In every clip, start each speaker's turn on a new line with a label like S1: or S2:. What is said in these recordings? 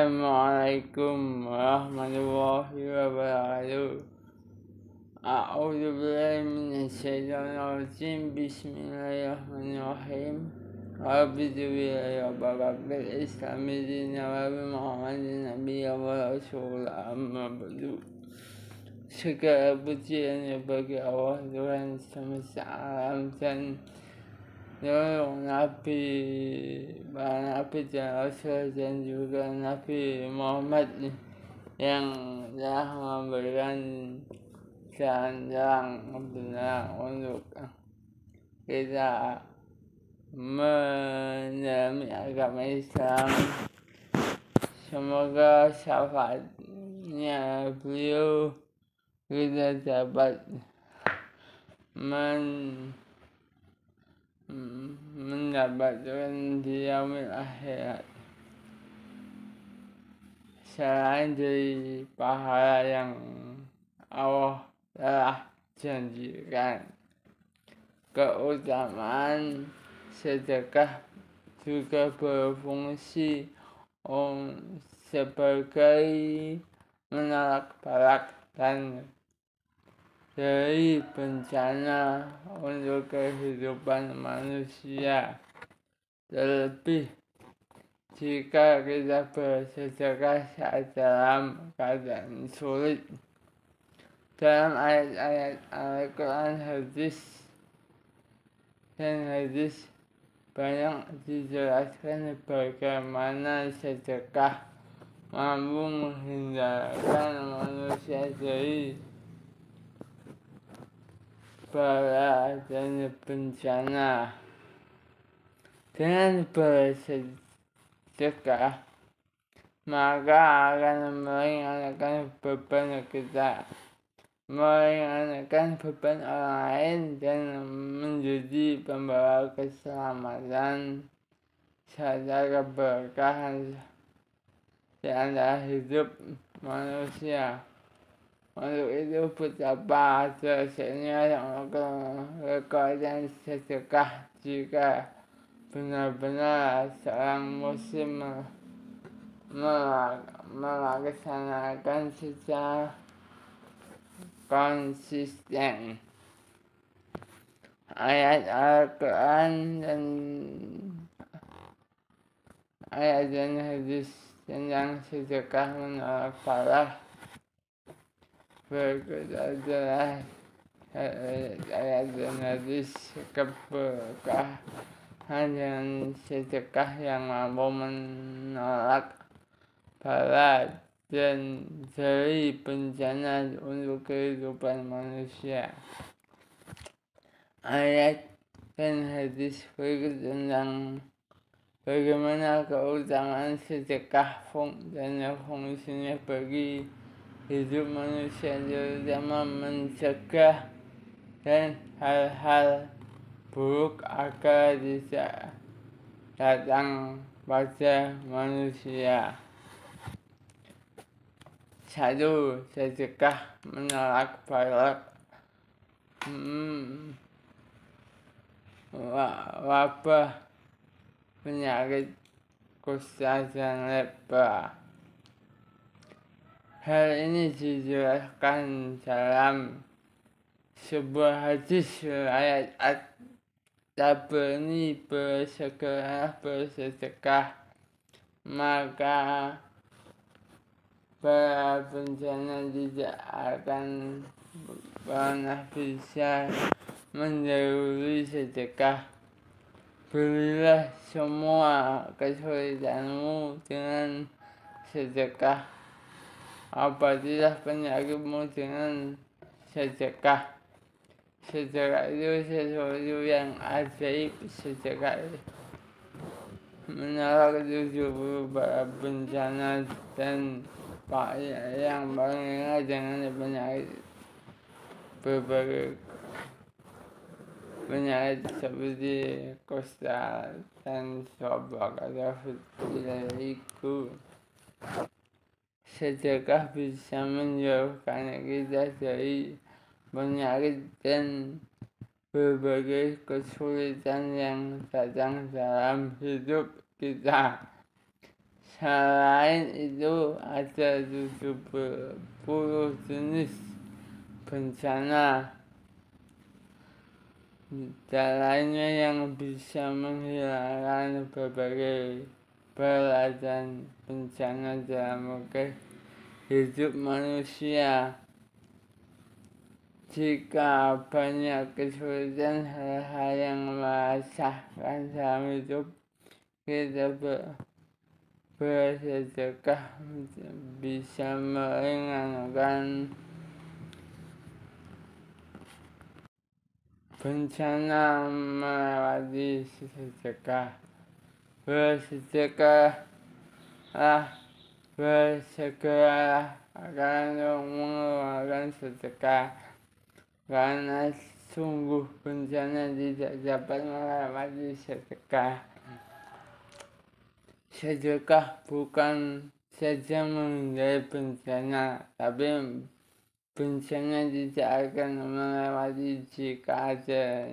S1: Assalamualaikum warahmatullahi wabarakatuh. A'udzu billahi minasyaitonir rajim. Bismillahirrahmanirrahim. Rabbi a'udzu rabbil islami dinan wa bi Muhammadin nabiyyan wa rasulan amma ba'du. Segala pujian bagi Allah Tuhan semesta alam dan Nabi dan Rasul dan juga Nabi Muhammad yang telah memberikan jalan benar untuk kita menyelami agama Islam. Semoga syafaatnya beliau kita dapat mendapatkan di yaumil akhirat selain dari pahala yang Allah telah janjikan. Keutamaan sedekah juga berfungsi sebagai menolak balak dan dari bencana untuk kehidupan manusia. Terlebih jika kita bersedekah saat dalam keadaan sulit. Dalam ayat-ayat Al-Quran dan hadis banyak dijelaskan bagaimana sedekah mampu menghindarkan manusia dari bala dan bencana. Dengan bersedekah maka akan meringankan beban kita, meringankan beban orang lain dan menjadi pembawa keselamatan serta keberkahan di antara hidup manusia. Untuk itu betapa dasarnya kekuatan sedekah jika benar-benar seorang muslim melaksanakan secara konsisten ayat Al-Quran dan ayat dan hadis tentang sedekah menolak balak. Berikut adalah ayat dan hadis keberkahan dan sedekah yang mampu menolak balak dan dari bencana untuk kehidupan manusia. Ayat dan hadis berikut tentang bagaimana keutamaan sedekah dan fungsinya bagi hidup manusia, terutama mencegah dan hal-hal buruk agar tidak datang pada manusia. 1. Sedekah menolak balak. Wabah penyakit kusta dan lepra. Hal ini dijelaskan dalam sebuah hadis riwayat At-Tabrani, bersegeralah bersedekah maka bencana tidak akan pernah bisa mendahului sedekah. Berilah semua kesulitanmu dengan sedekah. Obatilah penyakitmu dengan sedekah. Sedekah itu sesuatu yang ajaib. Sedekah menolak 70 bencana dan yang paling ringan dengan penyakit berbagai penyakit seperti kusta dan sobok atau vitiligo. Sedekah bisa menjauhkan kita dari penyakit dan berbagai kesulitan yang datang dalam hidup kita. Selain itu, ada 70 jenis bencana lainnya yang bisa menghilangkan berbagai bala dan bencana dalam hidup manusia. Jika banyak kesulitan hal-hal yang merasakan dalam hidup, kita bersedekah bisa meringankan bencana. Melewati sedekah, bersegeralah akan mengeluarkan sedekah, karena sungguh bencana tidak dapat melewati sedekah. Sedekah bukan saja menghindari bencana, tapi bencana tidak akan melewati jika ada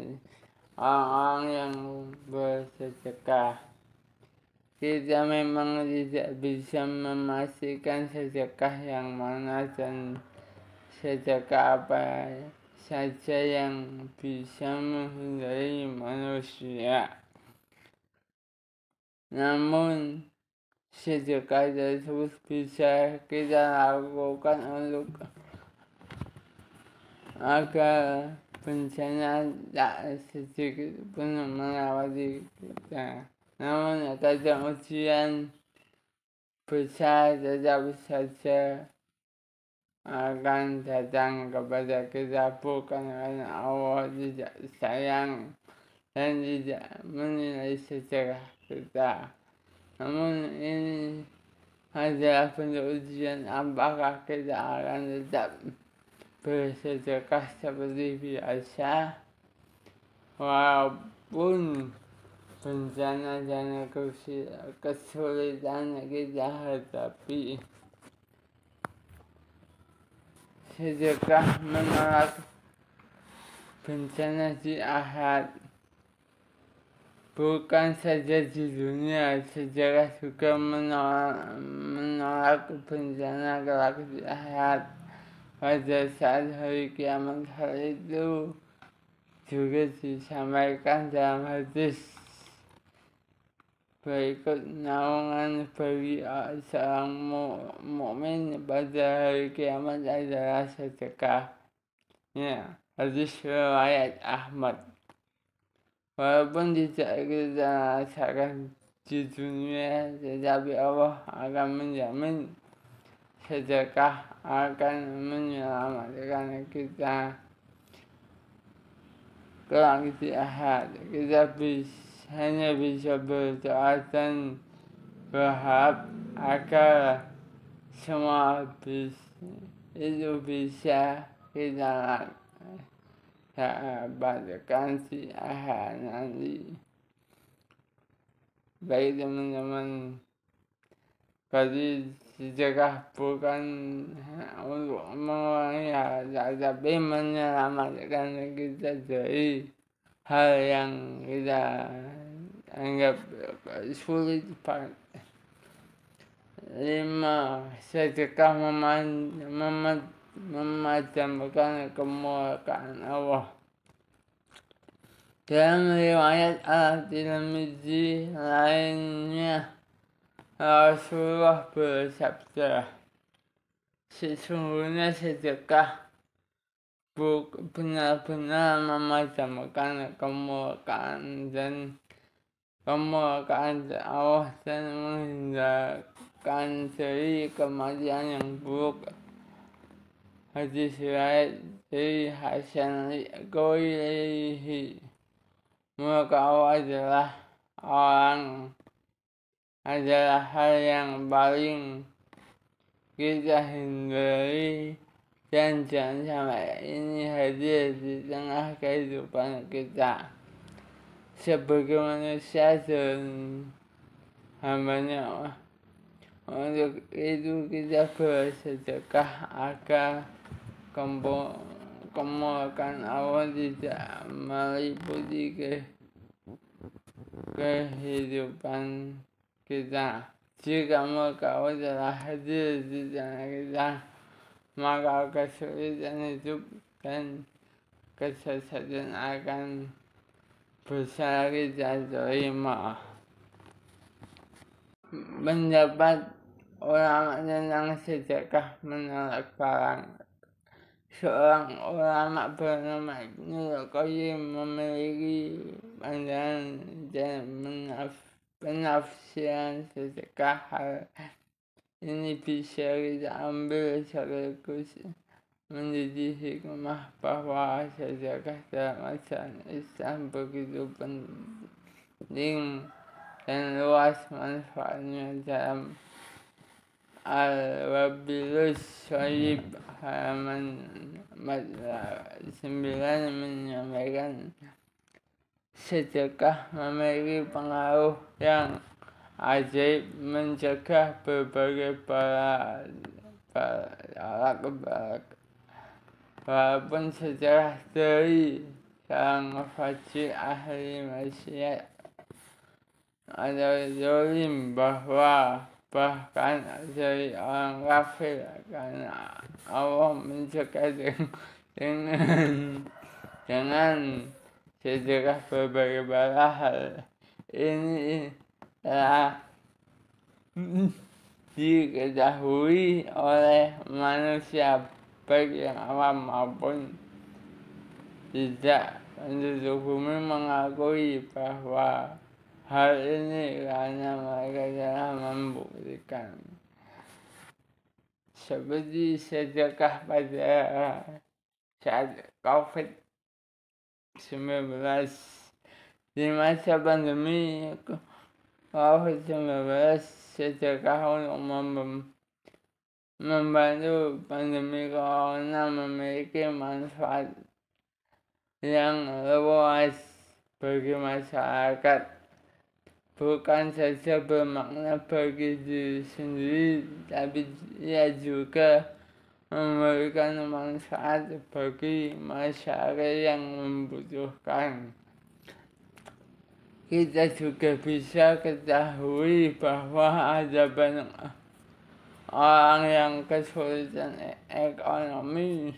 S1: orang-orang yang bersedekah. Kita memang tidak bisa memastikan sedekah yang mana dan sedekah apa saja yang bisa menghindari manusia. Namun sedekah tersebut bisa kita lakukan untuk agar bencana tak sedikit pun melewati kita. Namun kadang ujian besar tetap saja akan datang kepada kita, bukan karena Allah tidak sayang dan tidak menilai sedekah kita. Namun ini adalah bentuk ujian apakah kita akan tetap bersedekah seperti biasa walaupun bencana dan kesulitan kita hadapi. Sedekah menolak bencana di akhirat. Bukan saja di dunia, sedekah juga menolak bencana kelak di akhirat. Pada saat hari kiamat, hal itu juga disampaikan dalam hadis berikut: naungan bagi seorang mukmin pada hari kiamat adalah sedekah. Ya, hadis riwayat Ahmad. Walaupun tidak kita rasakan di dunia, tetapi Allah akan menjamin sedekah akan menyelamatkan kita kelak di akhirat. Kita hanya bisa berdoa dan berharap agar semua itu bisa kita dapatkan di akhirat nanti. Baik teman-teman, jadi sedekah bukan untuk mengurangi tapi menyelamatkan kita dari hal yang kita anggap sulit. 5. Sedekah memadamkan kemurkaan Allah. Dalam riwayat Al-Tirmidzi lainnya, Rasulullah bersabda, sesungguhnya sedekah benar-benar memadamkan kemurkaan Allah dan menghindarkan dari kematian yang buruk. Hadis riwayat dari Hasan Al-Qawlihi. Murka Allah adalah hal yang paling kita hindari, dan jangan sampai ini hadir di tengah kehidupan kita sebagai manusia dan hambanya Allah. Untuk itu kita bersedekah agar kemurkaan Allah tidak meliputi kehidupan kita. jika engkau telah hadir di tengah kita, maka kesulitan hidup dan kesesatan akan bisa kita terima. Pendapat ulama tentang sedekah menolak barang. Seorang ulama bernama Ibnul Qayyim memiliki pandangan dan penafsiran sedekah. Hal ini bisa kita ambil sekaligus menjadi hikmah bahwa sedekah dalam ajaran Islam begitu penting dan luas manfaatnya. Dalam Al-Wabilus Syaib halaman 9 menyampaikan sedekah memiliki pengaruh yang ajaib mencegah berbagai balak. Walaupun sejarah dari sang fajir ahli maksiat atau zalim bahkan dari orang kafir, karena Allah mencegah dengan sedekah berbagai bala. Hal ini telah diketahui oleh manusia baik yang awam maupun tidak penduduk bumi mengakui bahwa hal ini karena mereka telah membuktikan, seperti sedekah pada saat COVID-19. Di masa pandemi COVID-19, sedekah untuk membantu pandemi corona memiliki manfaat yang luas bagi masyarakat. Bukan saja bermakna bagi diri sendiri, tapi ia juga memberikan manfaat bagi masyarakat yang membutuhkan. Kita juga bisa ketahui bahwa ada banyak orang yang kesulitan ekonomi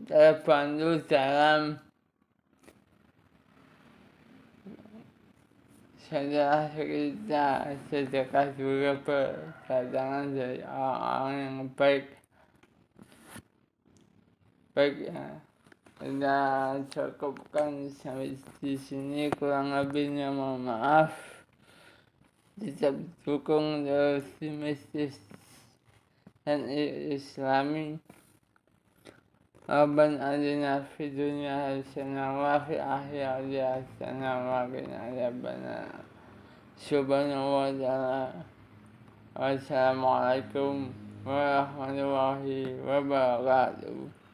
S1: terbantu dalam setelah kita sedekah juga berdatangan dari orang-orang yang baik ya. Kita cukupkan sampai di sini, kurang lebihnya mohon maaf. Tetap dukung terus di masjid dan Islami. Rabbana atina fid dunya hasanah wa fil akhirati hasanah wa qina adzabannar. Subhanahu wa ta'ala. Wassalamualaikum warahmatullahi wabarakatuh.